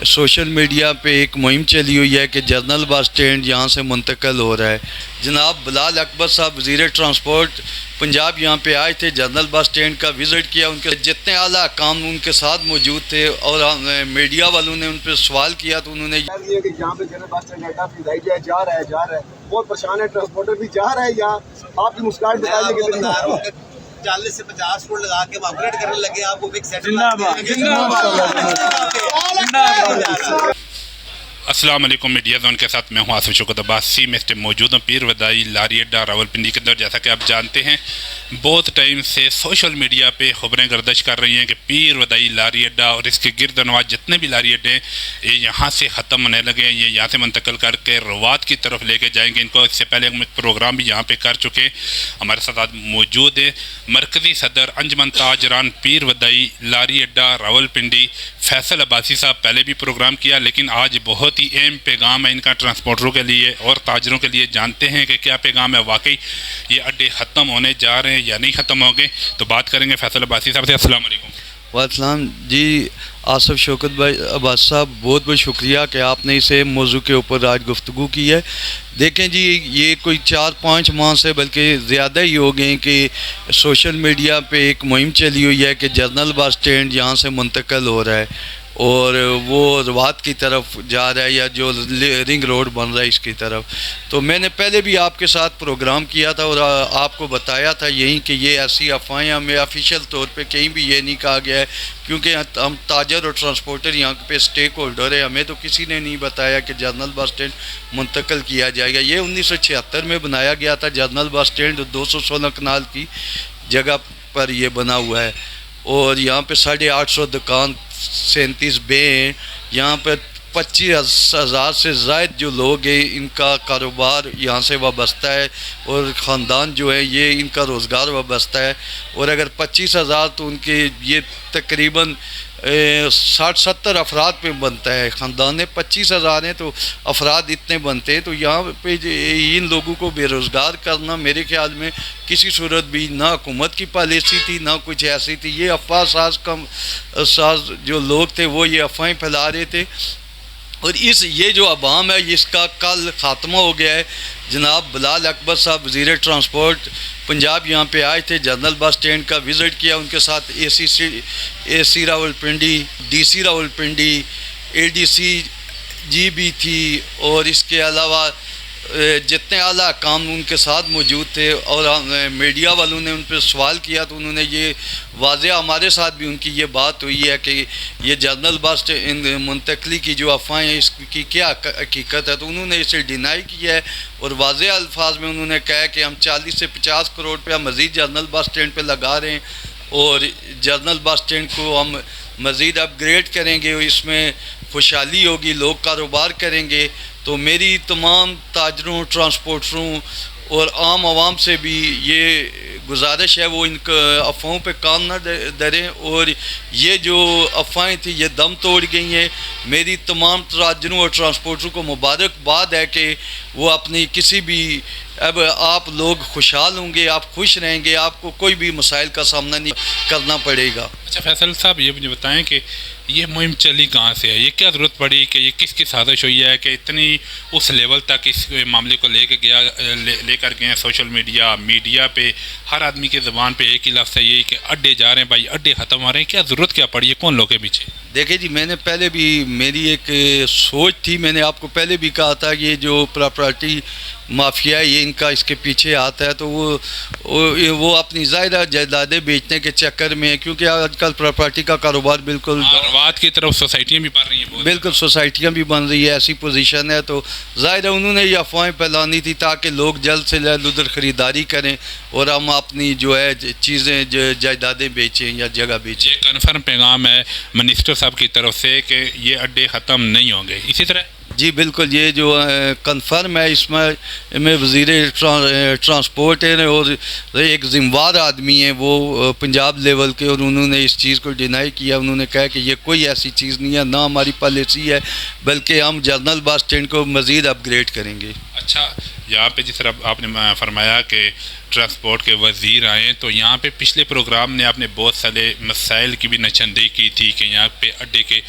Social media पे एक मुहिम चली हुई है कि जनरल बस स्टैंड यहाँ से मुंतकिल हो रहा है। जनाब बिलाल अकबर साहब वज़ीर ट्रांसपोर्ट पंजाब यहाँ पे आए थे, जनरल बस स्टैंड का विज़िट किया, उनके जितने आला काम उनके साथ मौजूद थे और मीडिया वालों ने उन पर सवाल किया तो उन्होंने कि यहाँ पे जनरल बस स्टैंड जा रहा है बहुत परेशान है, ट्रांसपोर्टर भी जा रहा है। यहाँ आपकी मुस्कुराहट बताइए 40 से 50 फुट लगा के अपग्रेड करने लगे, आपको बिग सेट। अस्सलाम वालेकुम। मीडिया जोन के साथ मैं हूं आसिफ शौकत अब्बासी। में मौजूद हूँ पीर वदाई लारी अड्डा रावलपिंडी के अंदर। जैसा कि आप जानते हैं बहुत टाइम से सोशल मीडिया पे खबरें गर्दिश कर रही हैं कि पीर वदाई लारी अड्डा और इसके गिरद नवाज जितने भी लारी अड्डे ये यहाँ से ख़त्म होने लगे हैं, ये यहाँ से मुंतकिल करके रवात की तरफ लेके जाएंगे इनको। इससे पहले हम एक प्रोग्राम भी यहाँ पे कर चुके हैं। हमारे साथ आज मौजूद है मरकज़ी सदर अंजमन ताजरान पीर वदाई लारी अड्डा रावलपिंडी फैसल अब्बासी साहब। पहले भी प्रोग्राम किया, लेकिन आज बहुत ही अहम पैगाम है इनका ट्रांसपोर्टरों के लिए और ताजरों के लिए। जानते हैं कि क्या पैगाम है, वाकई ये अड्डे ख़त्म होने जा रहे हैं या नहीं ख़त्म होंगे, तो बात करेंगे फैसल अब्बासी साहब से। अस्सलाम वालेकुम। वालेकुम जी। आसिफ शौकत भाई अब्बास साहब, बहुत बहुत शुक्रिया कि आपने इसे मौजू के ऊपर आज गुफ्तगू की है। देखें जी, ये कोई 4-5 माह से बल्कि ज़्यादा ही हो गए कि सोशल मीडिया पे एक मुहिम चली हुई है कि जनरल बस स्टैंड यहाँ से मुंतकिल हो रहा है और वो रवात की तरफ जा रहा है या जो रिंग रोड बन रहा है इसकी तरफ। तो मैंने पहले भी आपके साथ प्रोग्राम किया था और आपको बताया था यही कि ये ऐसी अफवाहें, हमें ऑफिशियल तौर पे कहीं भी ये नहीं कहा गया है, क्योंकि हम ताजर और ट्रांसपोर्टर यहाँ पे स्टेक होल्डर है। हमें तो किसी ने नहीं बताया कि जनरल बस स्टैंड मुंतकिल किया जाएगा। ये 1976 में बनाया गया था जनरल बस स्टैंड, 216 कनाल की जगह पर ये बना हुआ है और यहाँ पे 850 दुकान, 37 बे हैं। यहाँ पर 25,000 से ज़ायद जो लोग हैं इनका कारोबार यहाँ से वाबस्ता है और ख़ानदान जो है ये इनका रोज़गार वाबस्ता है। और अगर 25,000 तो उनके ये तकरीबन 60-70 अफराद पे बनता है। ख़ानदान 25,000 हैं तो अफराद इतने बनते हैं। तो यहाँ पे इन लोगों को बेरोज़गार करना मेरे ख्याल में किसी सूरत भी ना हुकूमत की पॉलिसी थी ना कुछ ऐसी थी। ये अफवाह साज जो लोग थे वो ये अफवाहें फैला रहे थे और ये जो अवाम है इसका कल ख़ात्मा हो गया है। जनाब बिलाल अकबर साहब वज़ीर ट्रांसपोर्ट पंजाब यहाँ पे आए थे, जनरल बस स्टैंड का विज़िट किया, उनके साथ AC Rawalpindi, DC Rawalpindi, ADC जी भी थी और इसके अलावा जितने आला काम उनके साथ मौजूद थे और मीडिया वालों ने उन पर सवाल किया तो उन्होंने ये वाज़ेह, हमारे साथ भी उनकी ये बात हुई है कि ये जनरल बस मुंतकली की जो अफवाहें हैं इसकी क्या हकीकत है। तो उन्होंने इसे डिनाई किया है और वाज़ेह अल्फाज में उन्होंने कहा कि हम 40 से 50 करोड़ रुपया मज़ीद जनरल बस स्टैंड पर लगा रहे हैं और जनरल बस स्टैंड को हम मज़ीद अपग्रेड करेंगे, इसमें खुशहाली होगी, लोग कारोबार करेंगे। तो मेरी तमाम ताजरों, ट्रांसपोर्टरों और आम आवाम से भी ये गुजारिश है वो इन अफवाहों पे काम न डरें और ये जो अफवाहें थी ये दम तोड़ गई हैं। मेरी तमाम ताजरों और ट्रांसपोर्टरों को मुबारकबाद है कि वो अपनी किसी भी, अब आप लोग खुशहाल होंगे, आप खुश रहेंगे, आपको कोई भी मसाइल का सामना नहीं करना पड़ेगा। अच्छा फैसल साहब, ये मुझे बताएं कि ये मुहिम चली कहाँ से है, ये क्या ज़रूरत पड़ी कि ये किसकी साजिश हुई है कि इतनी उस लेवल तक इस मामले को लेकर गए हैं। सोशल मीडिया पे हर आदमी की ज़बान पे एक ही लफ्ज़ है यही कि अड्डे जा रहे हैं भाई, अड्डे ख़त्म हो रहे हैं। क्या ज़रूरत क्या पड़ी है, कौन लोग के पीछे? देखिए जी, मैंने पहले भी, मेरी एक सोच थी, मैंने आपको पहले भी कहा था कि ये जो प्रॉपर्टी माफिया ये इनका इसके पीछे आता है तो वो अपनी ज़ायदा जायदादें बेचने के चक्कर में है, क्योंकि आजकल प्रॉपर्टी का कारोबार बिल्कुल रवात की तरफ सोसाइटियाँ भी बन रही हैं, बिल्कुल सोसाइटियाँ भी बन रही है, ऐसी पोजीशन है। तो ज़ाहिर उन्होंने ये अफवाहें फैलानी थी ताकि लोग जल्द से जल्द उधर ख़रीदारी करें और हम अपनी जो है चीज़ें जायदादें बेचें या जगह बेचें। ये कन्फर्म पैगाम है मिनिस्टर साहब की तरफ से कि ये अड्डे ख़त्म नहीं होंगे। इसी तरह जी बिल्कुल, ये जो कन्फर्म है इसमें वज़ीर ट्रांसपोर्ट है और एक ज़िम्मेवार आदमी है वो पंजाब लेवल के, और उन्होंने इस चीज़ को डिनाई किया। उन्होंने कहा कि ये कोई ऐसी चीज़ नहीं है, ना हमारी पॉलिसी है, बल्कि हम जनरल बस स्टैंड को मज़ीद अपग्रेड करेंगे। अच्छा, यहाँ पे जिस तरह आपने फरमाया कि ट्रांसपोर्ट के वज़ीर आए, तो यहाँ पे पिछले प्रोग्राम ने आपने बहुत सारे मसाइल की भी निशानदेही की थी कि यहाँ पे अड्डे के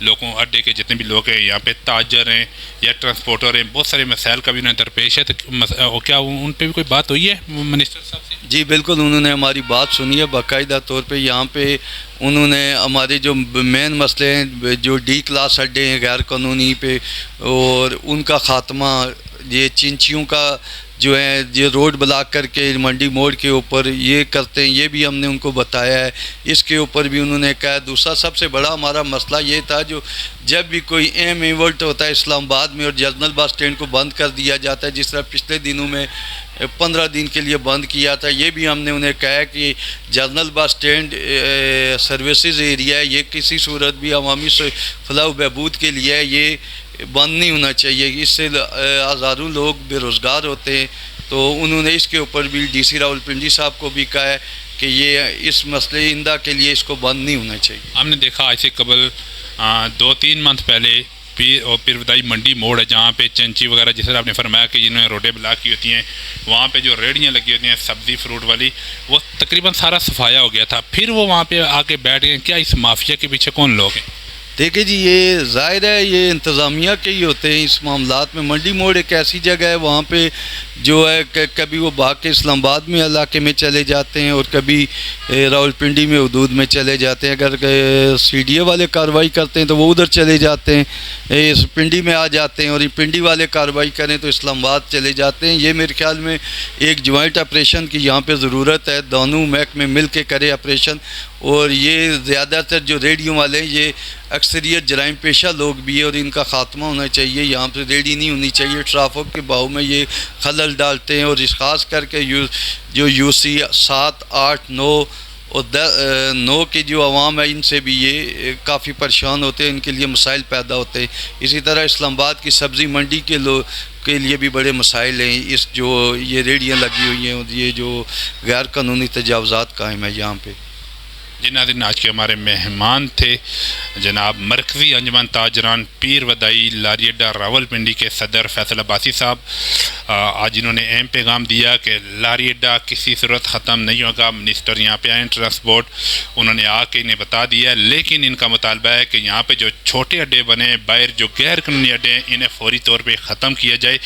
लोगों अड्डे के जितने भी लोग हैं यहाँ पे ताजर हैं या ट्रांसपोर्टर हैं, बहुत सारे मसाइल का भी उन्हें दरपेश है। तो क्या उन पर भी कोई बात हुई है मिनिस्टर साहब से? जी बिल्कुल, उन्होंने हमारी बात सुनी है बाकायदा तौर पे। यहाँ पे उन्होंने हमारे जो मेन मसले हैं, जो डी क्लास अड्डे हैं गैर कानूनी पे, और उनका ख़ात्मा, ये चिंचियों का जो है ये रोड ब्लॉक करके मंडी मोड़ के ऊपर ये करते हैं, ये भी हमने उनको बताया है। इसके ऊपर भी उन्होंने कहा। दूसरा सबसे बड़ा हमारा मसला ये था, जो जब भी कोई अहम इवेंट होता है इस्लामाबाद में और जनरल बस स्टैंड को बंद कर दिया जाता है, जिस तरह पिछले दिनों में 15 दिन के लिए बंद किया था, ये भी हमने उन्हें कहा कि general bus stand services area है, ये किसी सूरत भी अवामी फलाह बहबूद के लिए है, ये बंद नहीं होना चाहिए। इससे हज़ारों लोग बेरोज़गार होते हैं। तो उन्होंने इसके ऊपर भी डीसी रावलपिंडी साहब को भी कहा है कि ये इस मसले इंदा के लिए इसको बंद नहीं होना चाहिए। हमने देखा आज से कबल 2-3 मंथ पहले पीरवदाई मंडी मोड़ है, जहाँ पे चंची वगैरह, जिस तरह आपने फरमाया कि जिन्होंने रोडें ब्लॉक की होती हैं, वहाँ पे जो रेहड़ियाँ लगी होती हैं सब्ज़ी फ्रूट वाली, वो तकरीबन सारा सफाया हो गया था। फिर वो वहाँ पे आके बैठ गए। क्या इस माफिया के पीछे कौन लोग हैं? देखिए जी, ये ज़ाहिर है ये इंतज़ामिया के ही होते हैं इस मामलात में। मंडी मोड़ एक ऐसी जगह है, वहाँ पे जो है कभी वो भाग के इस्लामाबाद में इलाके में चले जाते हैं और कभी रावलपिंडी में हदूद में चले जाते हैं। अगर CDA वाले कार्रवाई करते हैं तो वो उधर चले जाते हैं, इस पिंडी में आ जाते हैं, और ये पिंडी वाले कार्रवाई करें तो इस्लामाबाद चले जाते हैं। ये मेरे ख्याल में एक जॉइंट ऑपरेशन की यहाँ पे ज़रूरत है, दोनों महकमे मिल के करे ऑपरेशन। और ये ज़्यादातर जो रेडियो वाले हैं, ये अक्सरियत जराइम पेशा लोग भी है और इनका ख़ात्मा होना चाहिए। यहाँ पे रेडी नहीं होनी चाहिए, ट्रैफिक के बहाव में ये खलल डालते हैं। और इस ख़ास करके जो UC 7, 8, 9 और 9 की जो आवाम है, इनसे भी ये काफ़ी परेशान होते हैं, इनके लिए मसाइल पैदा होते हैं। इसी तरह इस्लामाबाद की सब्ज़ी मंडी के लिए भी बड़े मसाइल हैं, इस जो ये रेडियाँ लगी हुई हैं और ये जो गैर कानूनी तजावज़ात कायम है यहाँ पे। जी नाज़रीन, आज के हमारे मेहमान थे जनाब मरकज़ी अंजमन ताजरान पीर वदाई लारी अड्डा रावलपिंडी के सदर फैसल अब्बासी साहब। आज इन्होंने अहम पैगाम दिया कि लारी अड्डा किसी सूरत ख़त्म नहीं होगा। मिनिस्टर यहाँ पे आए ट्रांसपोर्ट, उन्होंने आके इन्हें बता दिया, लेकिन इनका मुतालबा है कि यहाँ पे जो छोटे अड्डे बने, बाहर जो गैर कानूनी अड्डे हैं, इन्हें फौरी तौर पर ख़त्म किया जाए।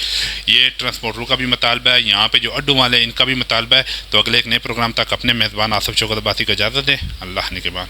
ये ट्रांसपोर्टरों का भी मुतालबा है, यहाँ पर जो अड्डों वाले इनका भी मुतालबा है। तो अगले एक नए प्रोग्राम तक अपने मेज़बान आसिफ शौकत अब्बासी को इजाज़त दें। अल्लाह ने के बाद।